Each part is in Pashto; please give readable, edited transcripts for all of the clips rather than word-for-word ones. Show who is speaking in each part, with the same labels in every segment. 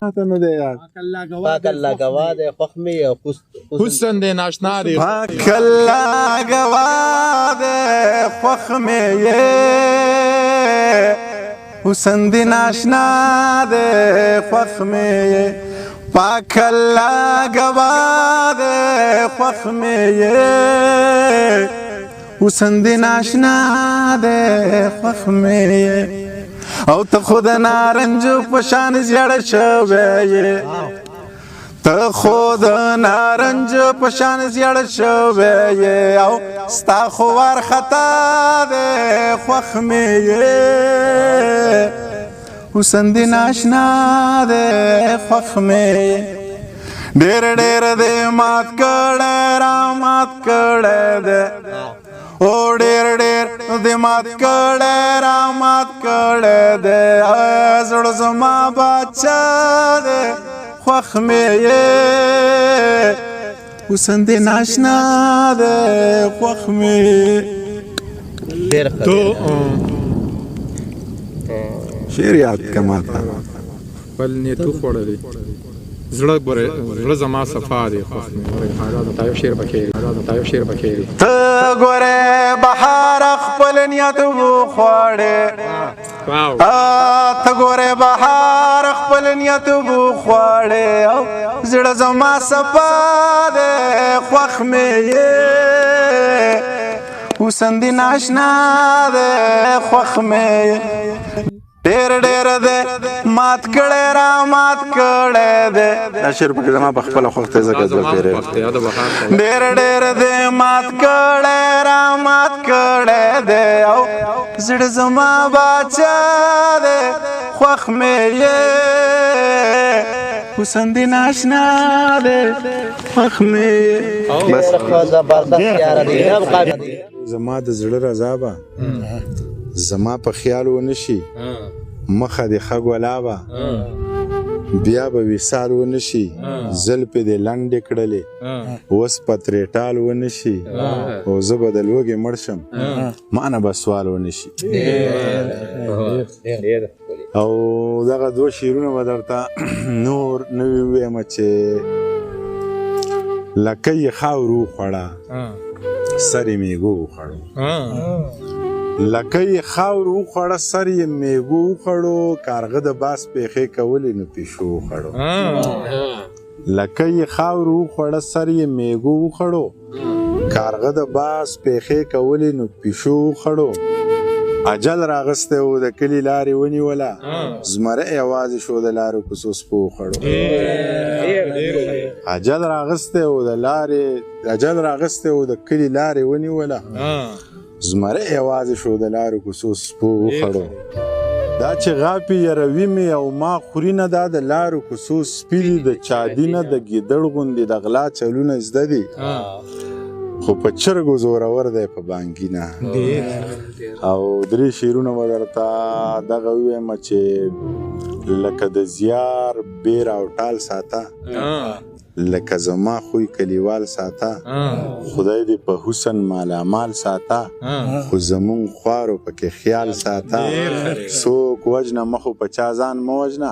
Speaker 1: نه دی یار
Speaker 2: پاک الله گواه دی خوښ مې او
Speaker 1: حسن دی ناشنا دی
Speaker 3: پاک الله گواه دی خوښ مې یې حسن دی ناشنا دی خوښ مې یې پاک الله گواه دی خوښ مې یې حسن دی ناشنا دی خوښ مې یې او ته خود نارنجو په شان زیړه شوی یې ته خود نارنجو په شان زیړه شوی یې او ستا خو وارخطا دی خوښ مې یې حسن دی ناشنا دی خوښ مې یې ډېر ډېر دی مات کړی را مات کړی دی او ډېر ډېر دې مات کړی را مات کړی دی زړه زما باچا دی خوښ مې یې حسن دی ناشنا دی خوښ مې
Speaker 2: ډېر ښه
Speaker 1: تو
Speaker 3: شعر یاد که ماته
Speaker 1: خپل نیتو خوړلی زړه زما صفا دی خوښ مې طایب شعر پکې
Speaker 3: ته ګورې بهار خپل نیت وخوړې ته ګورې بهار خپل نیت وخوړې او زړه زما صفا دی خوښ مې یې حسن دی ناشنا دی خوښ مې یې ډېر ډېر دی مات کړی را مات کړی دی دا شعر پکې زما په خپله خوښ دی ځکه زه پیری ډېر ډېر دی مات کړی را مات کړی دی او زړه زما باچا دی خوښ مې یې حسن دی ناشنا دی خوښ مې یې زما د زړه رضا به زما په خیال ونه شي مخه دې ښه ګلابه بیا به وصال ونه شي زلفې دې لنډې کړلې اوس په ترې ټال ونه شي او زه به د لوږې مړ شم مانه به سوال ونه شي او دغه دوه شعرونه به درته نور نوي ووایم چې لکه یې خاورو وخوړه سر یې میږو وخوړو لکه یې خاورو وخوړه سر یې میږو وخوړو کارغه د باس پیښې کولې نو پیشو وخوړو لکه یې خاورو وخوړه سر یې میږو وخوړو کارغه د باس پیښې کولې نو پیشو وخوړو اجل راغستی و د کلي لارې ونیوله زمری یوازې شو د لارې کوڅو سپو وخوړو اجل راغستی و د کلي لارې ونیوله زمری یوازې شو د لارې کوڅو سپو وخوړو دا چې غاپې یروي مې او ما خوري نه دا د لارو کوڅو سپي دي د چادي نه د ګیدړ غوندې د غلا چلونه زده دي خو په چرګو زورور دی په بانګي نه او درې شعرونه به درته دغه ووایم چې لکه د زیار بیر او ټال ساته لکه زما خوی کلیوال ساته خدای دې په حسن مالامال ساته خو زمون خوارو پکې خیال ساته څوک وجنه مخو په چا ځان مه وجنه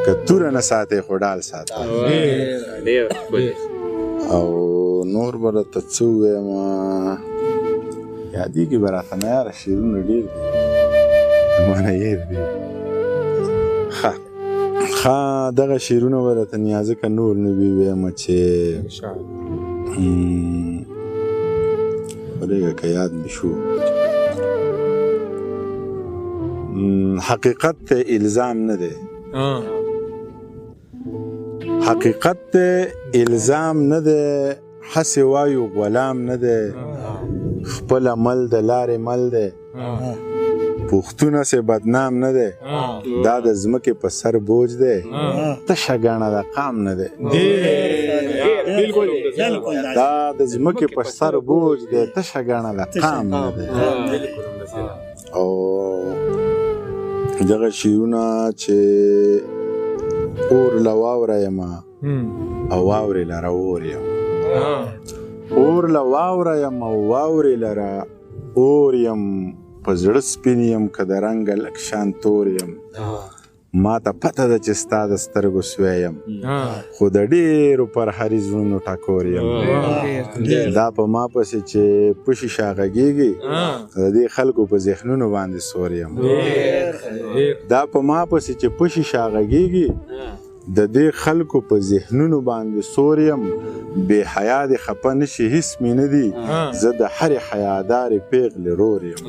Speaker 3: که توره نه ساتې خو ډال ساته او نور به درته څه ووایم یادېږي به راته نه یاره شعرونه ډېر دي مانه هېر دي ښه دغه شعرونه به درته نیازه که نور نه ووایم چې پرېږه که یاد مې شو حقیقت ته الزام نه دی حقیقت ته الزام نه دی هسې وایو غلام نه دی خپل عمل د لارې مل دی پښتون هسې بدنام نه دی دا د ځمکې په سر بوج دی تشه ګاڼه د قام نه دی دا د ځمکې په سر بوج دی تشه ګاڼه د قام نه دی او دغه شعرونه چې اور له واوره یم او واورې لره اور یم اور له واوره یم او واورې لره اور یم په زړه سپین یم که د رنګه لږ شان تور یم ما ته پته ده چې ستا د سترګو سوی یم خو د ډېرو پرهري زړونو ټکور یم دا په ما پسې چې پشي شاغږېږي د دې خلکو په ذهنونو باندې سور یم دا په ما پسې چې پشي شاغږېږي د دې خلکو په ذهنونو باندې سور یم بې حیا دې خفه نشي هېڅ مې نه دي زه د هرې حیادارې پیغلې رور یم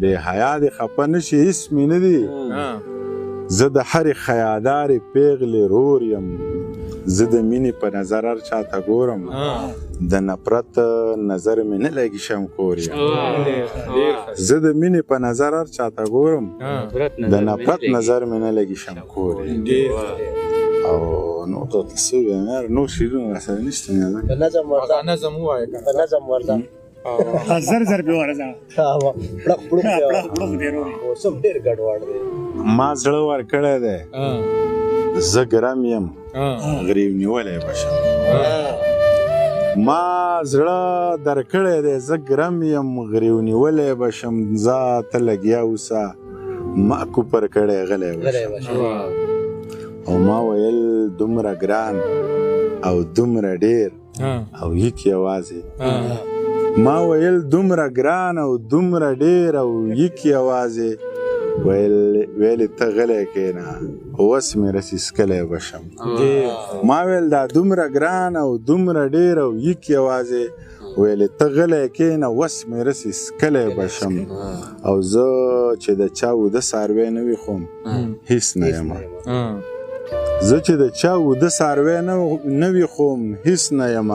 Speaker 3: بې حیا دې خفه نشي هېڅ مې نه دي زه د هرې حیادارې پیغلې رور یم زه د مینې په نظر هر چاته ګورم د نفرت نظر مې نه لګي شمکور یم زه د مینې په نظر هر چاته ګورم د نفرت نظر مې نه لګي شمکور یم او نقطه څه ویم یار نور شعرونه راسره نشته نه
Speaker 2: په نظم ورځه
Speaker 1: نظم ووایه
Speaker 2: په نظم ورځه
Speaker 4: زر زر به ورځه
Speaker 2: پړق پړق
Speaker 4: دی ورو
Speaker 2: اوسم ډېر ګډوډ دی
Speaker 3: ما زړه ورکړی دی زه ګرم یم غریب نیولی به شم ما زړه درکړی دی زه ګرم یم غریب نیولی به شم ځه ته لګیا اوسه ما کوپر کړی غلی به شم او ما ویل دومره ګران او دومره ډېر او یک یوازې ما ویل دومره ګران او دومره ډېر او یک یوازې ویلې ته غلی کښېنه وس مې رسي څکلی به شم ما ویل دا دومره ګران او دومره ډېر او یک یوازې ویلې ته غلی کښېنه وس مې رسي څکلی به شم او زه چې د چا اوده څاروی نه وي خوم هېڅ نه یم زه چې د چا اوده څاروی نه وي خوم هېڅ نه یم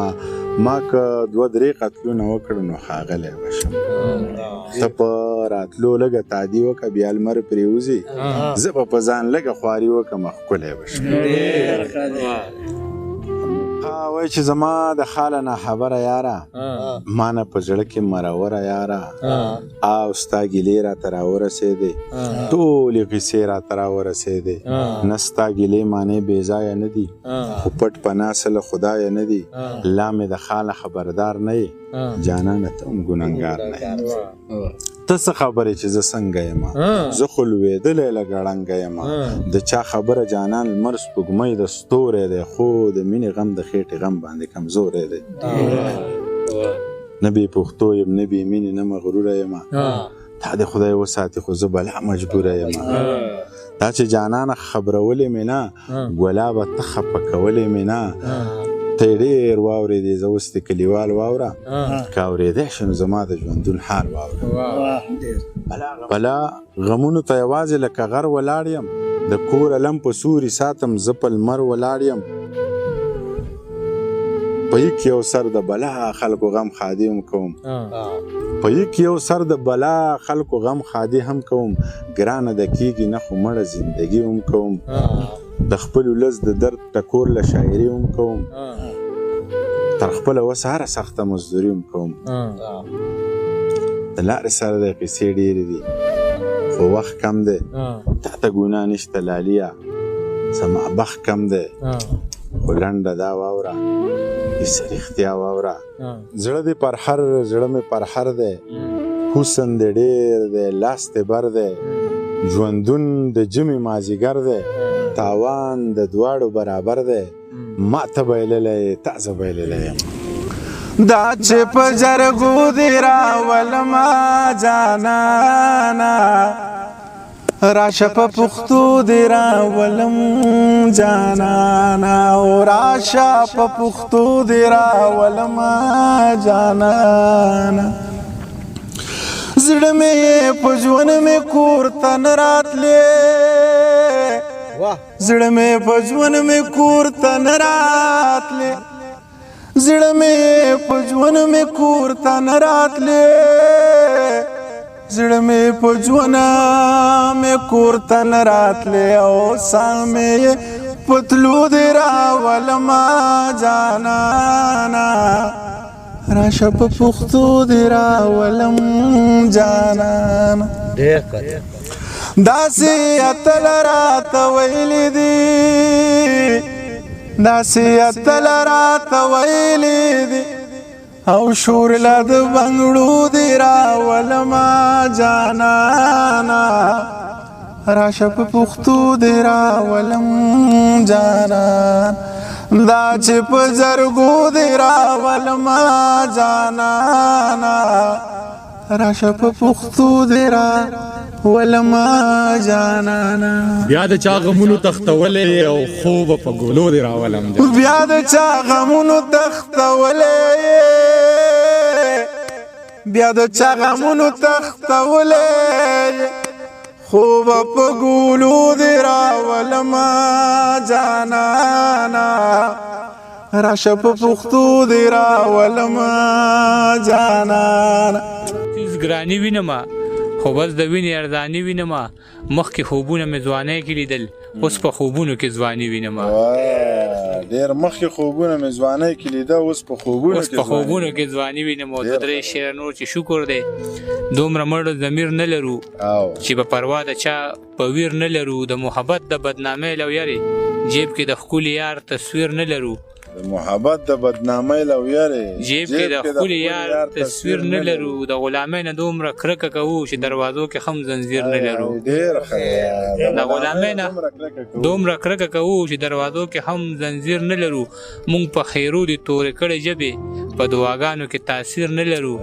Speaker 3: ما که 2-3 قتلونه وکړه نو ښاغلی به شم ته په راتلو لږه تادي وکړه بیا لمر پرېوځي زه به په ځان لږه خواري وکړم ښکلی به شم وایي چې زما د خاله ناخبره یاره ما نه په زړه کې مروره یاره او ستا ګیلې راته راورسېدې ټولې قیسې راته راورسېدې نه ستا ګیلې معنی بې ځایه نه دي خو پټ پناه څه له خدایه نه دي لا مې د خاله خبردار نه یې جانانه ته هم ګنهګار نه یې ته څه خبرې چې زه څنګه یم زه خو لوېدلی لږه ړنګه یم د چا خبره جانان لمر سپوږمۍ د ستوری دی خو د مینې غم د خېټې غم باندې کمزوری دی نه بې پښتو یم نه بې مینې نه مغروره یم تا دې خدای وساتي خو زه بلا مجبوره یم دا چې جانانه خبرولې مې نه ګلابه ته خفه کولې مې نه ته یې ډېر واورېدې زه اوس د کلیوال واوره که اورېدی شي نو زما د ژوندون حال واوره بلا غمونو ته یوازې لکه غر ولاړ یم د کور علم په سوري ساتم زه په لمر ولاړ یم په یک یو سر د بلا خلکو غم خادي هم کوم په یک یو سر د بلا خلکو غم خادي هم کوم ګرانه د کېږي نه خو مړه زندګي هم کوم د خپل ولس د درد ټکور له شاعري هم کوم تر خپله وسه هره سخته مزدوري هم کوم د لارې سره د قیسې ډېرې دي خو وخت کم دی تا ته ګناه نشته لاليه زما بخت کم دی خو لنډه دا واوره کیسه رښتیا واوره زړه دې پر هر زړه مې پر هر دی حسن دې ډېر دی لاس دې بر دی ژوندون د جمې مازدیګر دی تاوان د دواړو برابر دی ما ته بایللی تا زه بایللی یم دا چې په جرګو دې راولما جانانا راشه په پښتو دې راولم جانانا او راشه په پښتو دې راولم جانانا زړه مې په ژوند مې کور ته نه راتلې زړه مې په ژوند مې کور ته نه راتلې زړه مې په ژوند مې کور ته نه راتلې زړه مې په ژوند مې کور ته نه راتلې او ساه مې پتلو دې راولما جانانا راشه په پښتو دې راولم جانانا داسې اتل راته ویلي دي داسې اتل راته ویلي دي او شور لا د بنګړو دې راولما جانانا راشه په پښتو دې راولم جانان دا چې په زرګو دې راولم جانانا راشه په پښتو دې راولم جانانا
Speaker 1: بیا د چا غمونو تختولې او خوب په ګولو دې راولم
Speaker 3: بیا د چا غمونو تختولې بیا د چا غمونو تختولې خوب په ګولو دې راولم جانانا راشه په پښتو دې راولم جانانا
Speaker 5: تیز ګرانی وینم خو بس د وینې ارزانی وینم مخکې خوبونه مې ځوانۍ کې لیدل اوس په خوبونو کې ځواني وینم
Speaker 3: ډېر مخکې خوبونه مې ځوانۍ کې لیده اوس په خوبونو
Speaker 5: کې ځواني وینم او د درې شعر نور چې شکر دی دومره مړ ضمیر نه لرو چې په پروا د چا په ویر نه لرو د محبت د بدنامۍ لو یارې جیب کې د ښکلي یار تصویر نه لرو
Speaker 3: د محبت د بدنامۍ لو یارې
Speaker 5: جیب کې د ښکلي یار تصویر نه لرو د غلامۍ نه دومره کرکه کوو چې دروازو کې هم زنځیر نه لرو د غلامۍ نه دومره کرکه کوو چې دروازو کې هم زنځیر نه لرو مونږ په خیرو دي تورې کړې ژبې په دعاګانو کې تاثیر نه لرو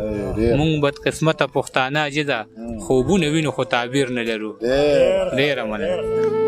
Speaker 5: مونږ بدقسمته پښتانه عاجزه خوبونه وینو خو تعبیر نه لرو ډېره مننه